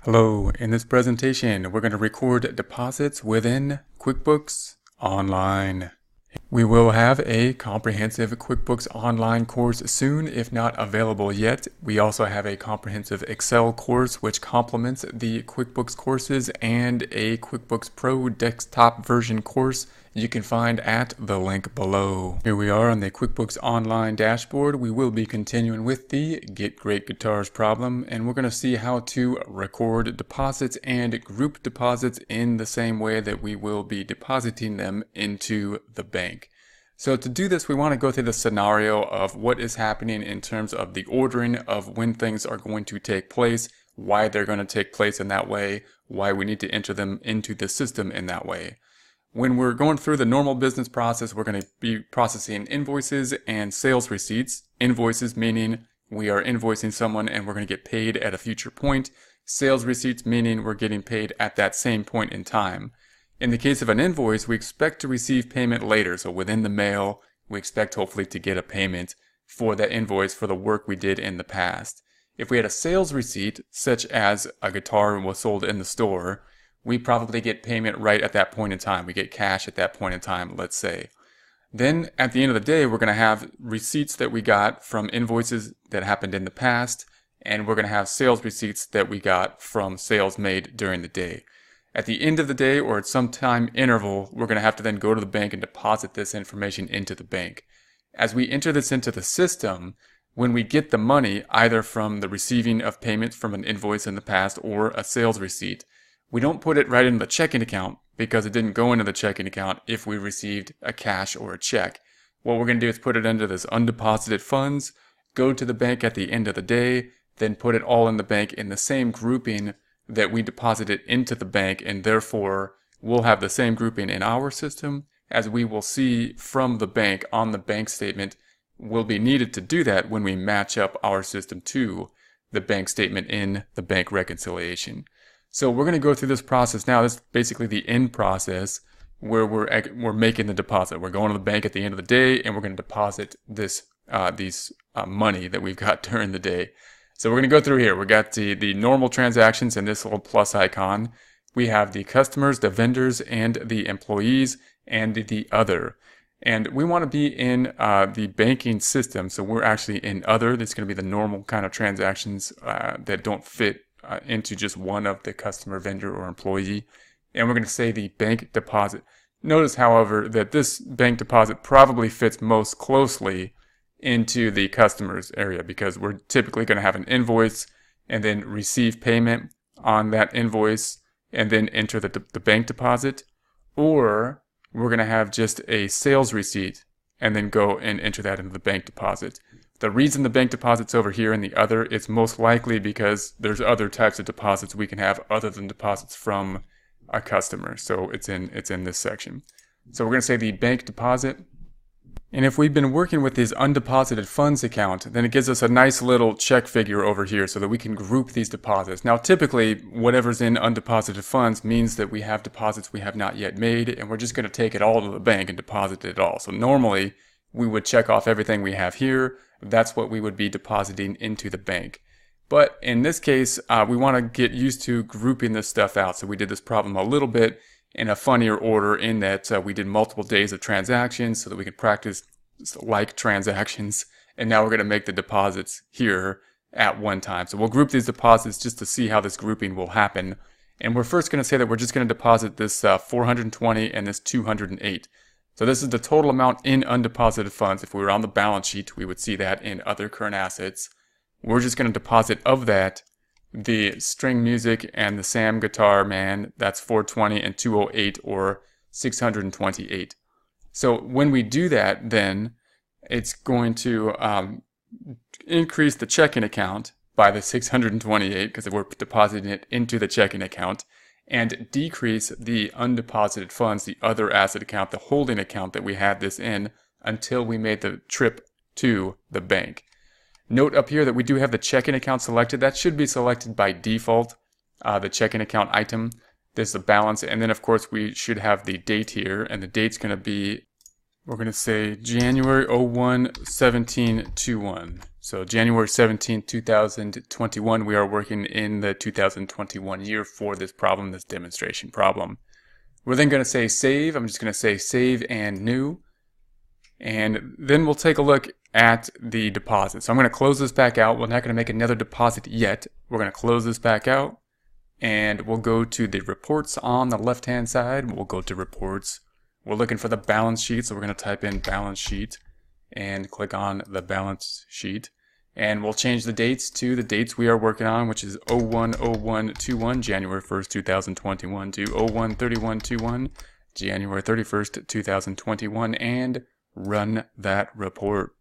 Hello, in this presentation we're going to record deposits within QuickBooks Online. We will have a comprehensive QuickBooks Online course soon, if not available yet. We also have a comprehensive Excel course which complements the QuickBooks courses and a QuickBooks Pro desktop version course you can find at the link below. Here we are on the QuickBooks Online dashboard. We will be continuing with the Get Great Guitars problem, and we're going to see how to record deposits and group deposits in the same way that we will be depositing them into the bank. So to do this, we want to go through the scenario of what is happening in terms of the ordering of when things are going to take place, why they're going to take place in that way, why we need to enter them into the system in that way. When we're going through the normal business process, we're going to be processing invoices and sales receipts. Invoices meaning we are invoicing someone and we're going to get paid at a future point. Sales receipts meaning we're getting paid at that same point in time. In the case of an invoice, we expect to receive payment later. So within the mail, we expect hopefully to get a payment for that invoice for the work we did in the past. If we had a sales receipt, such as a guitar was sold in the store, we probably get payment right at that point in time. We get cash at that point in time, let's say. Then at the end of the day, we're going to have receipts that we got from invoices that happened in the past, and we're going to have sales receipts that we got from sales made during the day. At the end of the day, or at some time interval, we're going to have to then go to the bank and deposit this information into the bank. As we enter this into the system, when we get the money, either from the receiving of payments from an invoice in the past or a sales receipt, we don't put it right into the checking account because it didn't go into the checking account if we received a cash or a check. What we're going to do is put it into this undeposited funds, go to the bank at the end of the day, then put it all in the bank in the same grouping that we deposited into the bank, and therefore we'll have the same grouping in our system as we will see from the bank on the bank statement will be needed to do that when we match up our system to the bank statement in the bank reconciliation. So we're going to go through this process now. This is basically the end process where we're making the deposit. We're going to the bank at the end of the day and we're going to deposit this these money that we've got during the day. So we're going to go through here. We got the normal transactions and this little plus icon. We have the customers, the vendors, and the employees, and the other. And we want to be in the banking system. So we're actually in other. That's going to be the normal kind of transactions that don't fit into just one of the customer, vendor, or employee. And we're going to say the bank deposit. Notice, however, that this bank deposit probably fits most closely into the customers area because we're typically going to have an invoice and then receive payment on that invoice and then enter the bank deposit, or we're going to have just a sales receipt and then go and enter that into the bank deposit. The reason the bank deposit's over here in the other is most likely because there's other types of deposits we can have other than deposits from a customer. So it's in this section. So we're going to say the bank deposit. And if we've been working with this undeposited funds account, then it gives us a nice little check figure over here so that we can group these deposits. Now, typically, whatever's in undeposited funds means that we have deposits we have not yet made, and we're just going to take it all to the bank and deposit it all. So normally, we would check off everything we have here. That's what we would be depositing into the bank. But in this case, we want to get used to grouping this stuff out. So we did this problem a little bit in a funnier order in that we did multiple days of transactions so that we could practice like transactions. And now we're going to make the deposits here at one time. So we'll group these deposits just to see how this grouping will happen. And we're first going to say that we're just going to deposit this 420 and this 208. So this is the total amount in undeposited funds. If we were on the balance sheet, we would see that in other current assets. We're just going to deposit of that the string music and the Sam Guitar Man, that's 420 and 208 or 628. So when we do that, then it's going to increase the checking account by the 628 because we're depositing it into the checking account, and decrease the undeposited funds, the other asset account, the holding account that we had this in until we made the trip to the bank. Note up here that we do have the checking account selected. That should be selected by default, the checking account item. There's the balance, and then of course we should have the date here, and the date's going to be, we're going to say January 01/17/21. So January 17th, 2021, we are working in the 2021 year for this problem, this demonstration problem. We're then going to say save. I'm just going to say save and new. And then we'll take a look at the deposit. So I'm going to close this back out. We're not going to make another deposit yet. We're going to close this back out. And we'll go to the reports on the left-hand side. We'll go to reports. We're looking for the balance sheet. So we're going to type in balance sheet and click on the balance sheet. And we'll change the dates to the dates we are working on, which is 01/01/21, January 1st, 2021 to 01/31/21, January 31st, 2021, and run that report.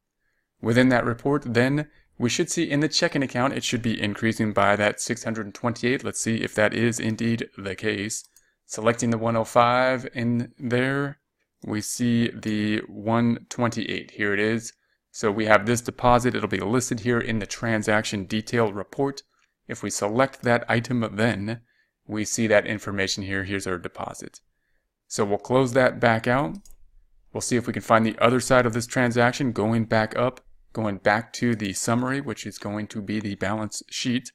Within that report, then, we should see in the checking account, it should be increasing by that 628. Let's see if that is indeed the case. Selecting the 105 in there, we see the 128. Here it is. So we have this deposit. It'll be listed here in the transaction detail report. If we select that item, then we see that information here. Here's our deposit. So we'll close that back out. We'll see if we can find the other side of this transaction, going back up, going back to the summary, which is going to be the balance sheet.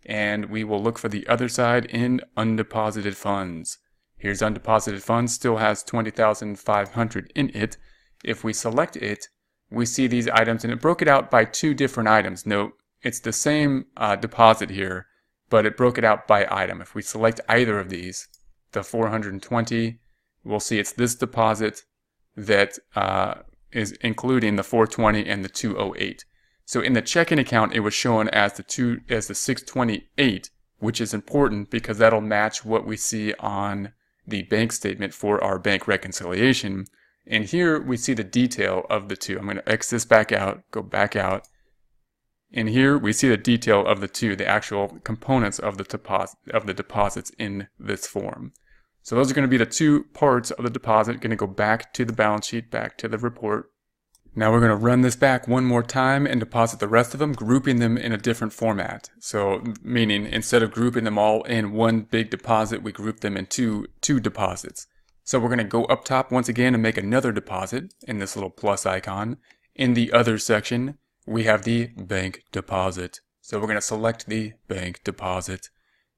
And we will look for the other side in undeposited funds. Here's undeposited funds, still has 20,500 in it. If we select it, we see these items, and it broke it out by two different items. Note, it's the same deposit here, but it broke it out by item. If we select either of these, the 420, we'll see it's this deposit that is including the 420 and the 208. So in the checking account, it was shown as the 628, which is important because that'll match what we see on the bank statement for our bank reconciliation. And here we see the detail of the two. I'm going to X this back out, go back out. And here we see the detail of the two, the actual components of the deposits in this form. So those are going to be the two parts of the deposit. Going to go back to the balance sheet, back to the report. Now we're going to run this back one more time and deposit the rest of them, grouping them in a different format. So meaning instead of grouping them all in one big deposit, we group them in two deposits. So we're going to go up top once again and make another deposit in this little plus icon. In the other section, we have the bank deposit. So we're going to select the bank deposit.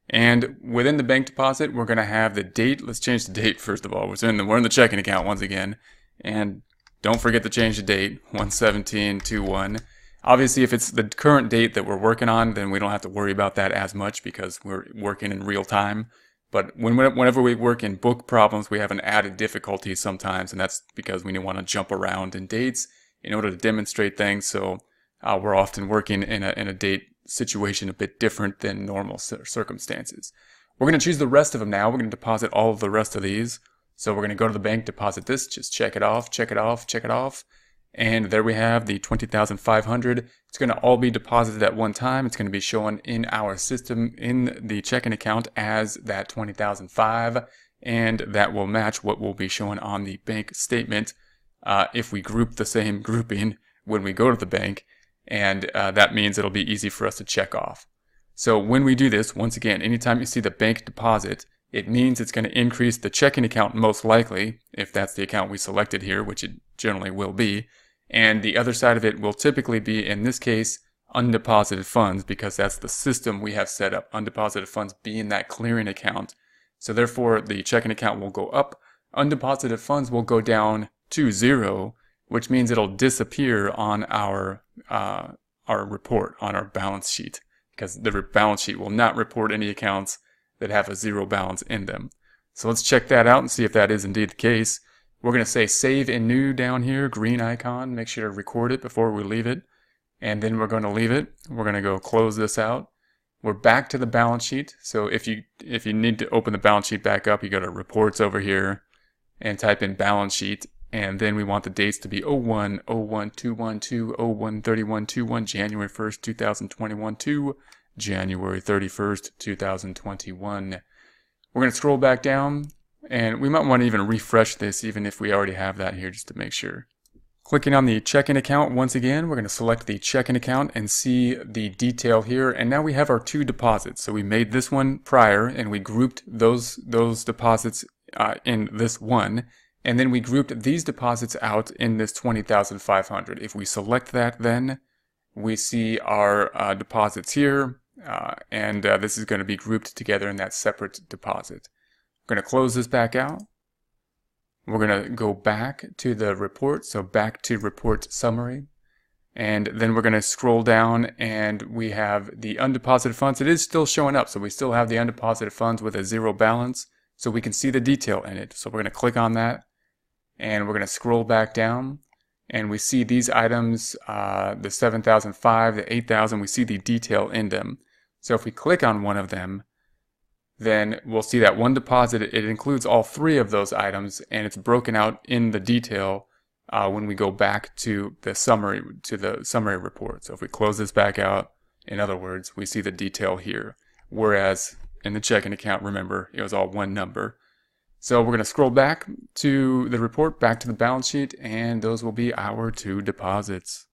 And within the bank deposit, we're going to have the date. Let's change the date first of all. We're in the checking account once again. And don't forget to change the date, 1/17/21. Obviously, if it's the current date that we're working on, then we don't have to worry about that as much because we're working in real time. But whenever we work in book problems, we have an added difficulty sometimes, and that's because we want to jump around in dates in order to demonstrate things. So we're often working in a date situation a bit different than normal circumstances. We're going to choose the rest of them now. We're going to deposit all of the rest of these. So we're going to go to the bank, deposit this, just check it off, check it off, check it off. And there we have the 20,500. It's going to all be deposited at one time. It's going to be shown in our system in the checking account as that 20,005, and that will match what will be shown on the bank statement if we group the same grouping when we go to the bank. And that means it'll be easy for us to check off. So when we do this, once again, anytime you see the bank deposit, it means it's going to increase the checking account most likely, if that's the account we selected here, which it generally will be. And the other side of it will typically be, in this case, undeposited funds, because that's the system we have set up, undeposited funds being that clearing account. So therefore, the checking account will go up, undeposited funds will go down to 0, which means it'll disappear on our report, on our balance sheet, because the balance sheet will not report any accounts that have a 0 balance in them. So let's check that out and see if that is indeed the case. We're going to say save and new down here, green icon. Make sure to record it before we leave it. And then we're going to leave it. We're going to go close this out. We're back to the balance sheet. So if you need to open the balance sheet back up, you go to reports over here and type in balance sheet. And then we want the dates to be 01/01/21 to 01/31/21, January 1st, 2021 to January 31st, 2021. We're going to scroll back down, and we might want to even refresh this even if we already have that here just to make sure. Clicking on the checking account once again, we're going to select the checking account and see the detail here. And now we have our two deposits. So we made this one prior and we grouped those deposits in this one. And then we grouped these deposits out in this 20,500. If we select that, then we see our deposits here, and this is going to be grouped together in that separate deposit. We're going to close this back out. We're going to go back to the report, so back to report summary. And then we're going to scroll down and we have the undeposited funds. It is still showing up, so we still have the undeposited funds with a 0 balance, so we can see the detail in it. So we're going to click on that and we're going to scroll back down and we see these items, the 7,005, the 8,000, we see the detail in them. So if we click on one of them, then we'll see that one deposit, it includes all 3 of those items and it's broken out in the detail when we go back to the summary report. So if we close this back out, in other words, we see the detail here. Whereas in the checking account, remember, it was all one number. So we're going to scroll back to the report, back to the balance sheet, and those will be our 2 deposits.